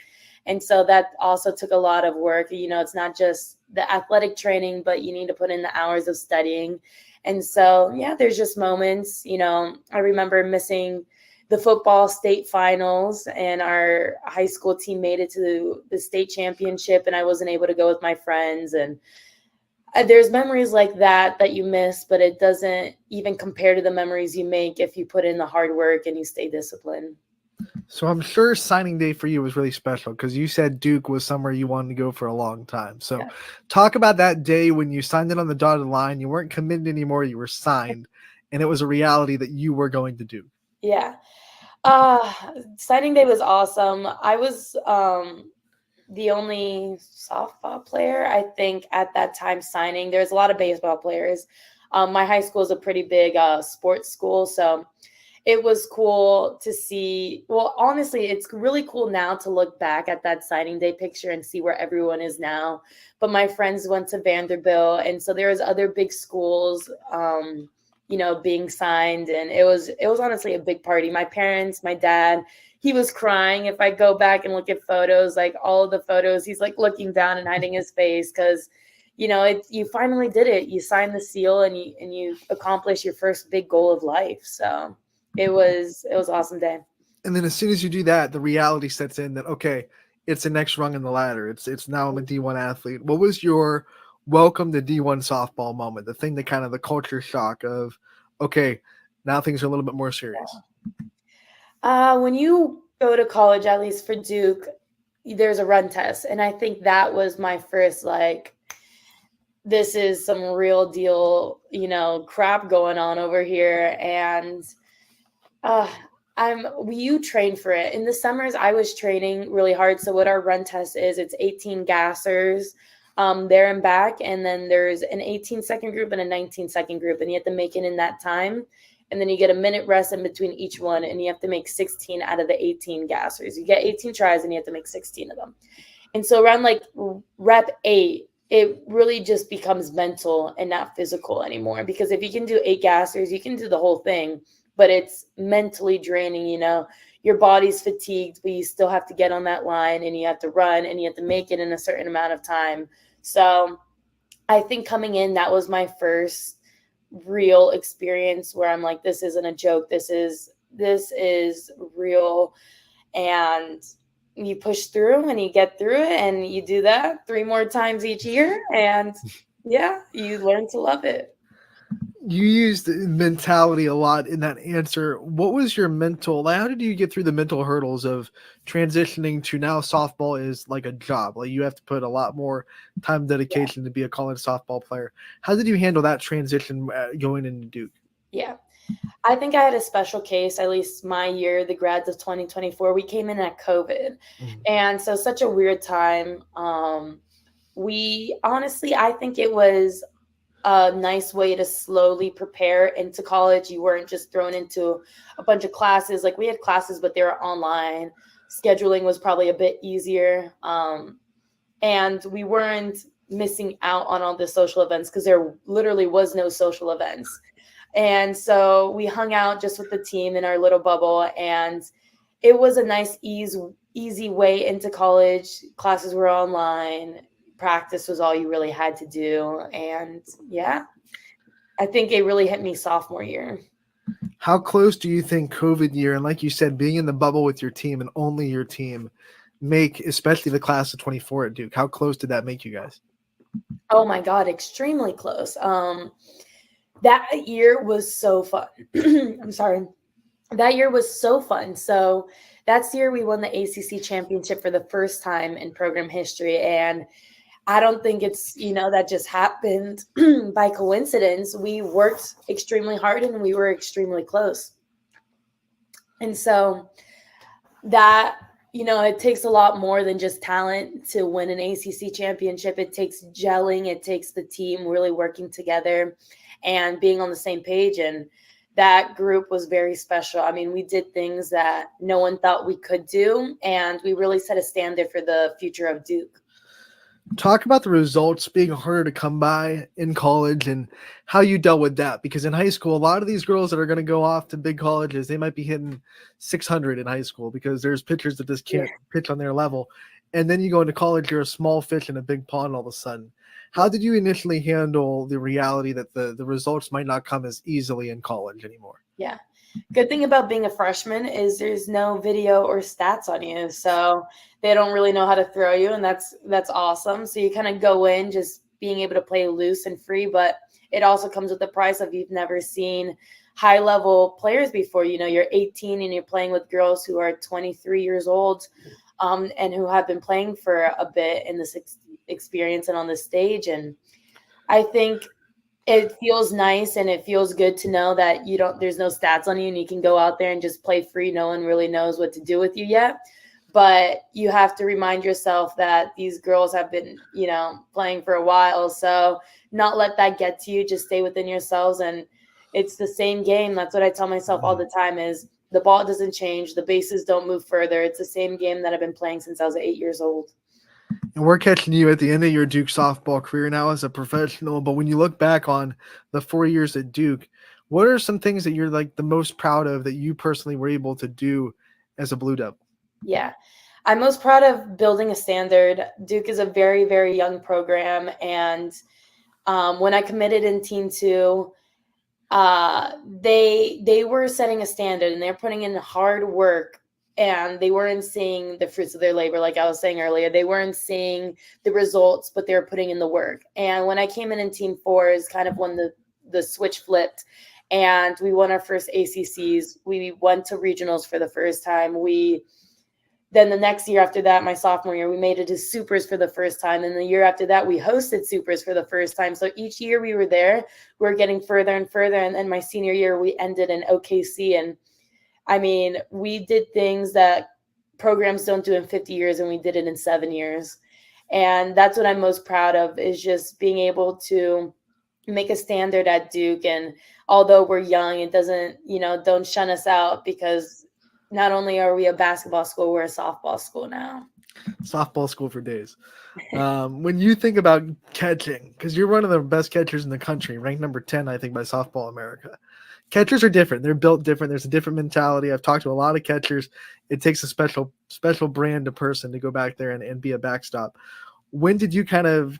And so that also took a lot of work. It's not just the athletic training, but you need to put in the hours of studying. And so, yeah, there's just moments, I remember missing the football state finals and our high school team made it to the state championship and I wasn't able to go with my friends. And there's memories like that you miss, but it doesn't even compare to the memories you make if you put in the hard work and you stay disciplined. So I'm sure signing day for you was really special because you said Duke was somewhere you wanted to go for a long time. So talk about that day when you signed it on the dotted line. You weren't committed anymore. You were signed, and it was a reality that you were going to Duke. Yeah. Signing day was awesome. I was the only softball player, I think, at that time signing. There's a lot of baseball players. My high school is a pretty big sports school, so it was cool to see. Well, honestly, it's really cool now to look back at that signing day picture and see where everyone is now. But my friends went to Vanderbilt, and so there was other big schools, being signed, and it was honestly a big party. My parents, my dad, he was crying. If I go back and look at photos, like all of the photos, he's like looking down and hiding his face because, you finally did it. You signed the seal and you accomplished your first big goal of life. So it was an awesome day. And then as soon as you do that, the reality sets in that, okay, it's the next rung in the ladder. It's now I'm a D1 athlete. What was your welcome to D1 softball moment? The thing that kind of the culture shock of, okay, now things are a little bit more serious. When you go to college, at least for Duke, there's a run test. And I think that was my first, this is some real deal, crap going on over here. And you train for it. In the summers, I was training really hard. So what our run test is, it's 18 gassers there and back. And then there's an 18-second group and a 19-second group. And you have to make it in that time. and then you get a minute rest in between each one, and you have to make 16 out of the 18 gassers. You get 18 tries, and you have to make 16 of them. And so around like rep 8, it really just becomes mental and not physical anymore, because if you can do 8 gassers, you can do the whole thing, but it's mentally draining. Your body's fatigued, but you still have to get on that line, and you have to run, and you have to make it in a certain amount of time. So I think coming in, that was my first real experience where I'm like, this isn't a joke. This is real. And you push through and you get through it, and you do that 3 more times each year. And yeah, you learn to love it. You used mentality a lot in that answer. What was your how did you get through the mental hurdles of transitioning to now softball is like a job? Like you have to put a lot more time dedication to be a college softball player. How did you handle that transition going into Duke? Yeah. I think I had a special case, at least my year, the grads of 2024. We came in at COVID. And so such a weird time. I think it was a nice way to slowly prepare into college. You weren't just thrown into a bunch of classes. Like we had classes, but they were online. Scheduling was probably a bit easier. And we weren't missing out on all the social events, because there literally was no social events. And so we hung out just with the team in our little bubble, and it was a nice, easy way into college. Classes were online. Practice was all you really had to do. And yeah, I think it really hit me sophomore year. How close do you think COVID year, and like you said, being in the bubble with your team and only your team, make, especially the class of 24 at Duke, how close did that make you guys? Oh my God, extremely close. That year was so fun. I'm sorry. That year was so fun. So that's the year we won the ACC championship for the first time in program history. And I don't think it's, that just happened by coincidence. We worked extremely hard, and we were extremely close. And so that, it takes a lot more than just talent to win an ACC championship. It takes gelling. It takes the team really working together and being on the same page. And that group was very special. I mean, we did things that no one thought we could do, and we really set a standard for the future of Duke. Talk about the results being harder to come by in college and how you dealt with that. Because in high school, a lot of these girls that are going to go off to big colleges, they might be hitting 600 in high school because there's pitchers that just can't pitch on their level. And then you go into college, you're a small fish in a big pond all of a sudden. How did you initially handle the reality that the results might not come as easily in college anymore? Yeah. Good thing about being a freshman is there's no video or stats on you. So they don't really know how to throw you, and that's awesome. So you kind of go in just being able to play loose and free, but it also comes with the price of you've never seen high-level players before. You're 18 and you're playing with girls who are 23 years old and who have been playing for a bit in this experience and on the stage. And I think it feels nice and it feels good to know that there's no stats on you and you can go out there and just play free. No one really knows what to do with you yet, but you have to remind yourself that these girls have been, playing for a while. So not let that get to you. Just stay within yourselves. And it's the same game. That's what I tell myself all the time is the ball doesn't change. The bases don't move further. It's the same game that I've been playing since I was 8 years old. And we're catching you at the end of your Duke softball career now as a professional. But when you look back on the 4 years at Duke, what are some things that you're like the most proud of that you personally were able to do as a Blue Devil? Yeah, I'm most proud of building a standard. Duke is a very, very young program. And when I committed in Team 2, they were setting a standard and they're putting in hard work. And they weren't seeing the fruits of their labor. Like I was saying earlier, they weren't seeing the results, but they were putting in the work. And when I came in Team 4 is kind of when the switch flipped and we won our first ACCs. We went to regionals for the first time. Then the next year after that, my sophomore year, we made it to supers for the first time. And the year after that, we hosted supers for the first time. So each year we were there, we were getting further and further. And then my senior year, we ended in OKC. And I mean, we did things that programs don't do in 50 years, and we did it in 7 years. And that's what I'm most proud of, is just being able to make a standard at Duke. And although we're young, it doesn't, don't shun us out, because not only are we a basketball school, we're a softball school now. Softball school for days. When you think about catching, because you're one of the best catchers in the country, ranked number 10, I think, by Softball America. Catchers are different. They're built different. There's a different mentality. I've talked to a lot of catchers. It takes a special brand of person to go back there and be a backstop. When did you kind of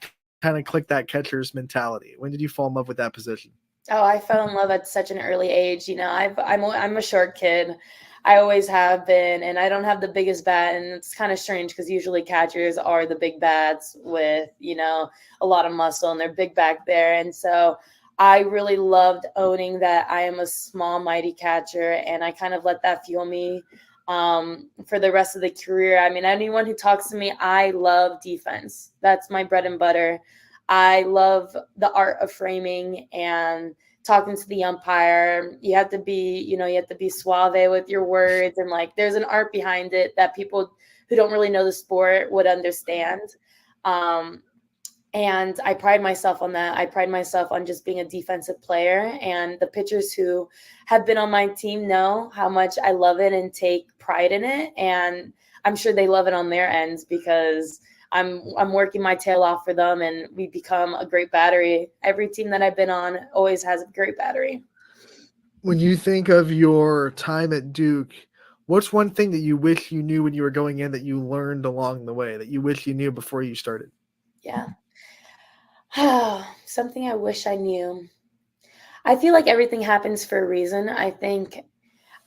click that catcher's mentality? When did you fall in love with that position? Oh, I fell in love at such an early age. I'm a short kid. I always have been, and I don't have the biggest bat, and it's kind of strange because usually catchers are the big bats with, a lot of muscle, and they're big back there. And so I really loved owning that I am a small, mighty catcher, and I kind of let that fuel me for the rest of the career. I mean, anyone who talks to me, I love defense. That's my bread and butter. I love the art of framing and talking to the umpire. You have to be suave with your words, and like there's an art behind it that people who don't really know the sport would understand. And I pride myself on that. I pride myself on just being a defensive player, and the pitchers who have been on my team know how much I love it and take pride in it. And I'm sure they love it on their ends, because I'm working my tail off for them, and we become a great battery. Every team that I've been on always has a great battery. When you think of your time at Duke, what's one thing that you wish you knew when you were going in that you learned along the way, that you wish you knew before you started? Yeah. Something I wish I knew. I feel like everything happens for a reason. I think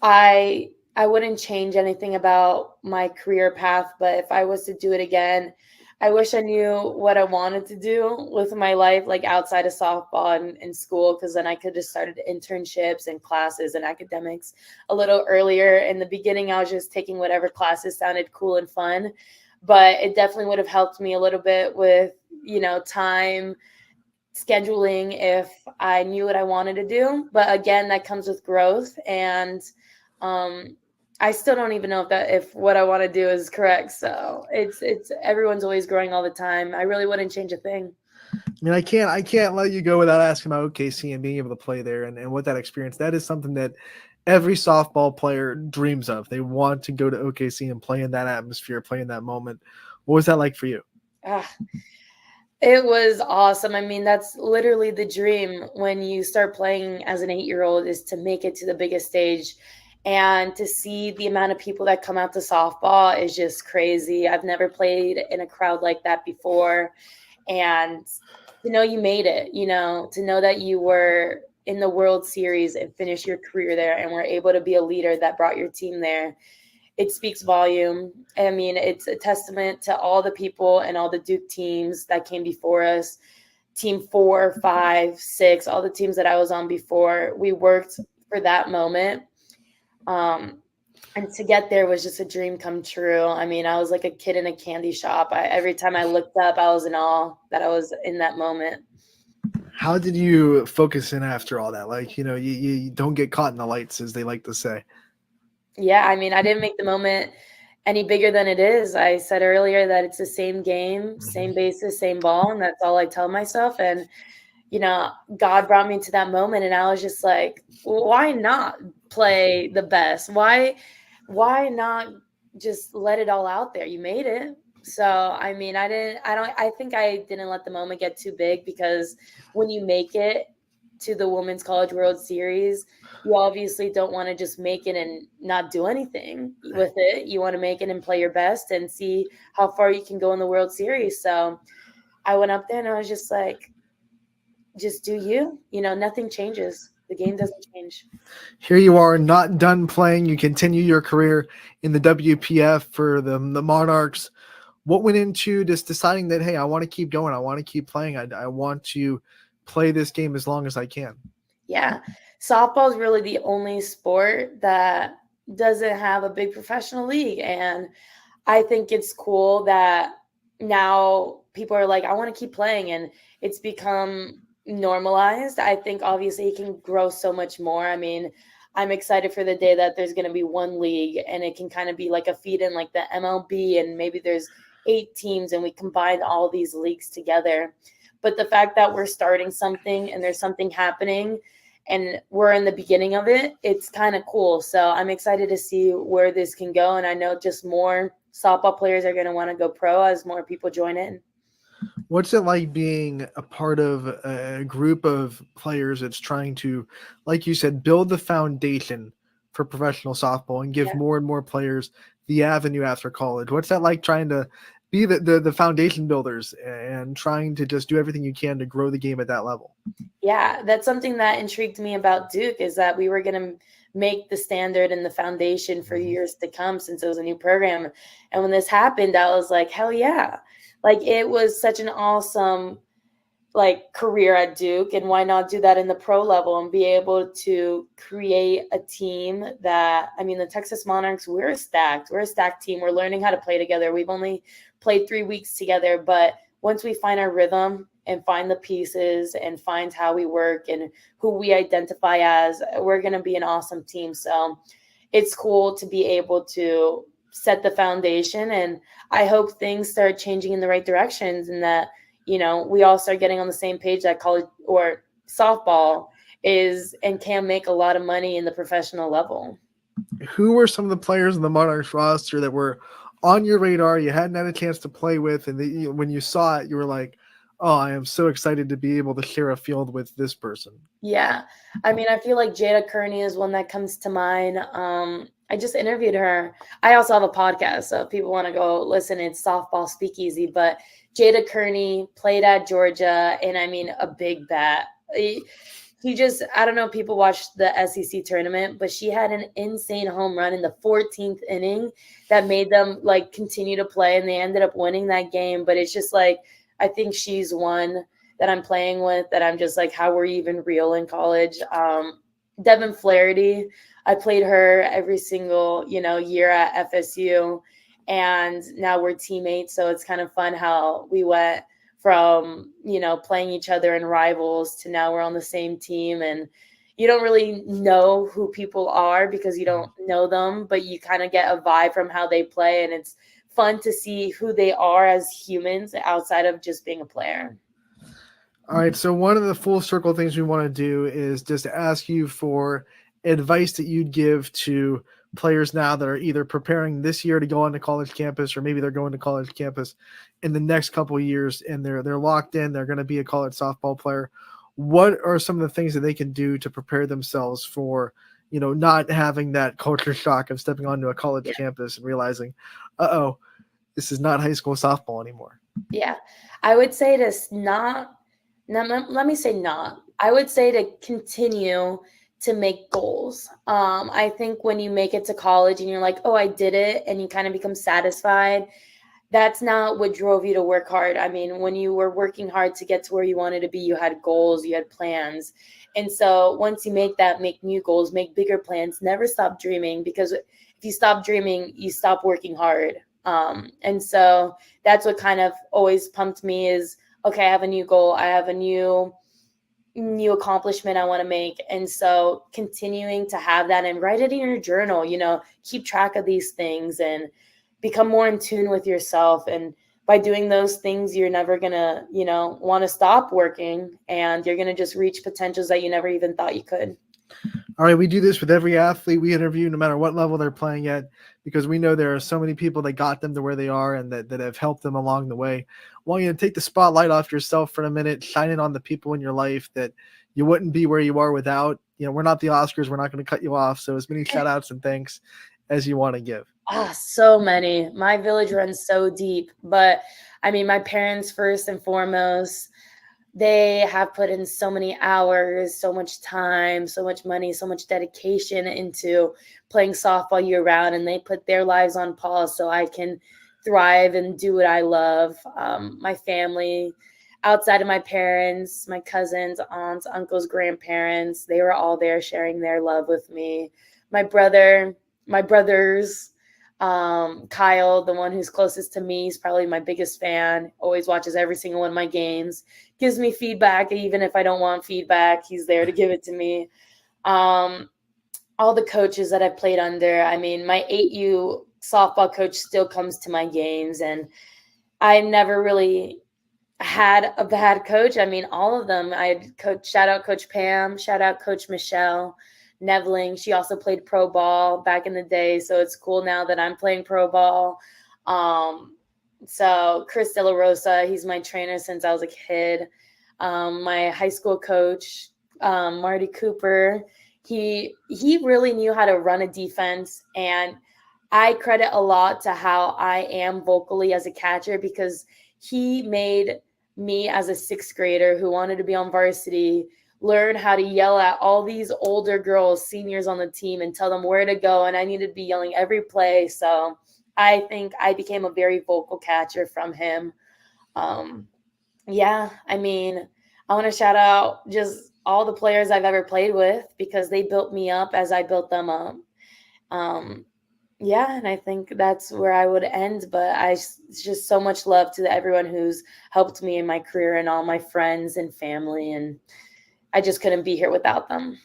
I wouldn't change anything about my career path, but if I was to do it again, I wish I knew what I wanted to do with my life, like outside of softball and school, because then I could have started internships and classes and academics a little earlier. In the beginning, I was just taking whatever classes sounded cool and fun, but it definitely would have helped me a little bit with, time scheduling if I knew what I wanted to do. But again, that comes with growth, and I still don't even know if what I want to do is correct. So it's everyone's always growing all the time. I really wouldn't change a thing. I mean, I can't let you go without asking about OKC and being able to play there and what that experience. That is something that every softball player dreams of. They want to go to OKC and play in that atmosphere, play in that moment. What was that like for you? It was awesome. I mean, that's literally the dream when you start playing as an 8-year-old, is to make it to the biggest stage. And to see the amount of people that come out to softball is just crazy. I've never played in a crowd like that before. And to know you made it, to know that you were in the World Series and finished your career there and were able to be a leader that brought your team there, it speaks volume. I mean, it's a testament to all the people and all the Duke teams that came before us. Team 4, 5, 6, all the teams that I was on before. We worked for that moment. And to get there was just a dream come true. I mean, I was like a kid in a candy shop. Every time I looked up, I was in awe that I was in that moment. How did you focus in after all that? Like, you don't get caught in the lights, as they like to say. Yeah, I mean, I didn't make the moment any bigger than it is. I said earlier that it's the same game, same basis, same ball, and that's all I tell myself. And, God brought me to that moment, and I was just like, why not play the best? Why not just let it all out there? You made it. So, I mean, I think I didn't let the moment get too big, because when you make it to the Women's College World Series, you obviously don't want to just make it and not do anything with it. You want to make it and play your best and see how far you can go in the World Series. So I went up there and I was just like, just do you. Nothing changes. The game doesn't change. Here you are, not done playing. You continue your career in the WPF for the Monarchs. What went into just deciding that, hey, I want to keep going. I want to keep playing. I want to play this game as long as I can? Yeah. Softball is really the only sport that doesn't have a big professional league. And I think it's cool that now people are like, I want to keep playing, and it's become normalized. I think obviously it can grow so much more. I mean, I'm excited for the day that there's going to be one league, and it can kind of be like a feed in like the MLB, and maybe there's 8 teams and we combine all these leagues together. But the fact that we're starting something and there's something happening and we're in the beginning of it, it's kind of cool. So I'm excited to see where this can go. And I know just more softball players are going to want to go pro as more people join in. What's it like being a part of a group of players that's trying to, like you said, build the foundation for professional softball and give more and more players the avenue after college? What's that like trying to be the foundation builders and trying to just do everything you can to grow the game at that level? Yeah, that's something that intrigued me about Duke, is that we were going to make the standard and the foundation for years to come, since it was a new program. And when this happened, I was like, hell yeah. Like, it was such an awesome career at Duke, and why not do that in the pro level and be able to create a team that, I mean, the Texas Monarchs, we're a stacked team. We're learning how to play together. We've only played 3 weeks together, but once we find our rhythm and find the pieces and find how we work and who we identify as, we're going to be an awesome team. So it's cool to be able to set the foundation, and I hope things start changing in the right directions, and that, you know, we all start getting on the same page that college or softball is and can make a lot of money in the professional level. Who were some of the players in the Monarchs roster that were on your radar, you hadn't had a chance to play with, and when you saw it, you were like, oh, I am so excited to be able to share a field with this person? Yeah. I mean, I feel like Jada Kearney is one that comes to mind. I just interviewed her. I also have a podcast, so if people want to go listen, it's Softball Speakeasy. But Jada Kearney played at Georgia, and I mean, a big bat. He just, I don't know if people watched the SEC tournament, but she had an insane home run in the 14th inning that made them continue to play, and they ended up winning that game. But it's just I think she's one that I'm playing with that I'm just like, how were you even real in college? Devin Flaherty, I played her every single, year at FSU, and now we're teammates. So it's kind of fun how we went from, playing each other and rivals to now we're on the same team. And you don't really know who people are because you don't know them, but you kind of get a vibe from how they play. And it's fun to see who they are as humans outside of just being a player. All right, so one of the full circle things we want to do is just ask you for advice that you'd give to players now that are either preparing this year to go on to college campus, or maybe they're going to college campus in the next couple of years, and they're locked in, they're going to be a college softball player. What are some of the things that they can do to prepare themselves for, not having that culture shock of stepping onto a college campus and realizing, this is not high school softball anymore? Yeah, I would say I would say to continue to make goals. I think when you make it to college and you're like, oh, I did it, and you kind of become satisfied, that's not what drove you to work hard. I mean, when you were working hard to get to where you wanted to be, you had goals, you had plans. And so once you make new goals, make bigger plans, never stop dreaming, because if you stop dreaming, you stop working hard. And so that's what kind of always pumped me is, okay, I have a new goal. I have a new accomplishment I want to make. And so continuing to have that and write it in your journal, keep track of these things and become more in tune with yourself. And by doing those things, you're never going to, want to stop working, and you're going to just reach potentials that you never even thought you could. All right, we do this with every athlete we interview, no matter what level they're playing at, because we know there are so many people that got them to where they are and that have helped them along the way. I want you to take the spotlight off yourself for a minute, shine it on the people in your life that you wouldn't be where you are without. We're not the Oscars. We're not going to cut you off. So as many shout outs and thanks as you want to give. So many. My village runs so deep, but I mean, my parents first and foremost. They have put in so many hours, so much time, so much money, so much dedication into playing softball year round, and they put their lives on pause so I can thrive and do what I love. My family, outside of my parents, my cousins, aunts, uncles, grandparents, they were all there sharing their love with me. My brothers, Kyle, the one who's closest to me, is probably my biggest fan, always watches every single one of my games, gives me feedback. Even if I don't want feedback, he's there to give it to me. All the coaches that I've played under, I mean, my 8U softball coach still comes to my games, and I had a bad coach. I mean, all of them. Shout out Coach Pam, shout out Coach Michelle Nevling. She also played pro ball back in the day, so it's cool now that I'm playing pro ball. So Chris De La Rosa, he's my trainer since I was a kid. My high school coach, Marty Cooper, he really knew how to run a defense, and I credit a lot to how I am vocally as a catcher, because he made me as a sixth grader who wanted to be on varsity learn how to yell at all these older girls, seniors on the team, and tell them where to go. And I needed to be yelling every play. So I think I became a very vocal catcher from him. Yeah, I mean, I want to shout out just all the players I've ever played with, because they built me up as I built them up. Yeah, and I think that's where I would end, but just so much love to everyone who's helped me in my career and all my friends and family, and I just couldn't be here without them.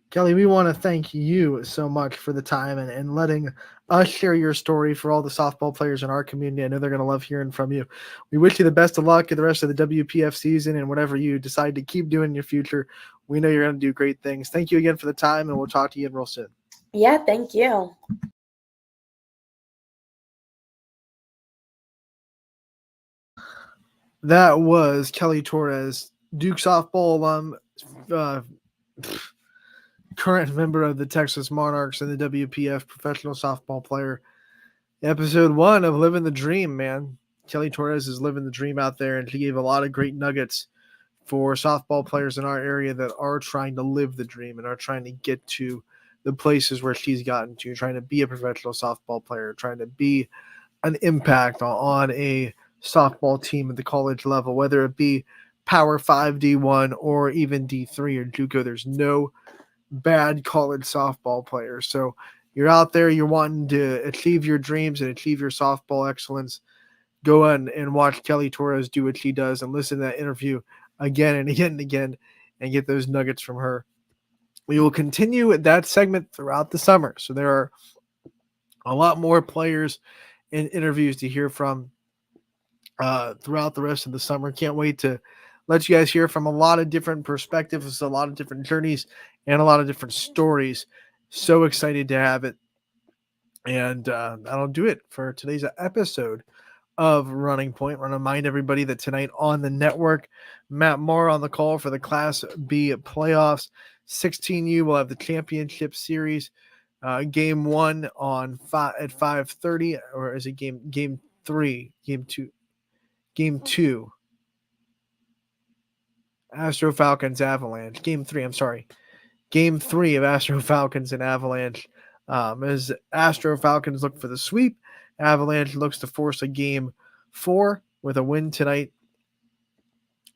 Kelly, we want to thank you so much for the time and letting us share your story for all the softball players in our community. I know they're going to love hearing from you. We wish you the best of luck in the rest of the WPF season and whatever you decide to keep doing in your future. We know you're going to do great things. Thank you again for the time, and we'll talk to you again real soon. Yeah, thank you. That was Kelly Torres, Duke softball alum, current member of the Texas Monarchs and the WPF professional softball player. Episode 1 of Living the Dream, man. Kelly Torres is living the dream out there, and she gave a lot of great nuggets for softball players in our area that are trying to live the dream and are trying to get to the places where she's gotten to, trying to be a professional softball player, trying to be an impact on a softball team at the college level, whether it be Power 5 D1 or even D3 or JUCO. There's no bad college softball players. So you're out there, you're wanting to achieve your dreams and achieve your softball excellence, go on and watch Kelly Torres do what she does and listen to that interview again and again and again and get those nuggets from her. We will continue that segment throughout the summer. So there are a lot more players and interviews to hear from throughout the rest of the summer. Can't wait to let you guys hear from a lot of different perspectives, a lot of different journeys, and a lot of different stories. So excited to have it. And that'll do it for today's episode of Running Point. I want to remind everybody that tonight on the network, Matt Moore on the call for the Class B playoffs. 16U will have the championship series. Game 1 on at 5:30, or is it game 3? Game 2. Astro Falcons Avalanche. Game 3, I'm sorry. Game 3 of Astro Falcons and Avalanche. As Astro Falcons look for the sweep, Avalanche looks to force a game 4 with a win tonight.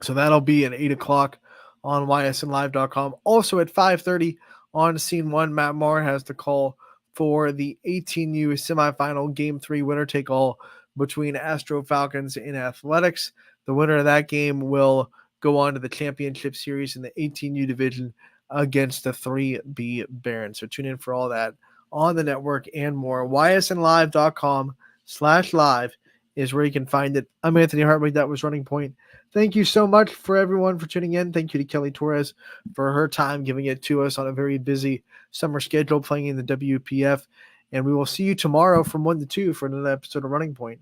So that'll be at 8 o'clock on ysnlive.com. Also at 5:30 on Scene 1, Matt Moore has the call for the 18U semifinal Game 3 winner-take-all between Astro Falcons and Athletics. The winner of that game will go on to the championship series in the 18U division against the 3B Barons. So tune in for all that on the network and more. ysnlive.com/live is where you can find it. I'm Anthony Hartwig. That was Running Point. Thank you so much for everyone for tuning in. Thank you to Kelly Torres for her time giving it to us on a very busy summer schedule playing in the WPF. And we will see you tomorrow from 1 to 2 for another episode of Running Point,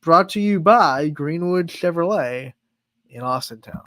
brought to you by Greenwood Chevrolet in Austintown.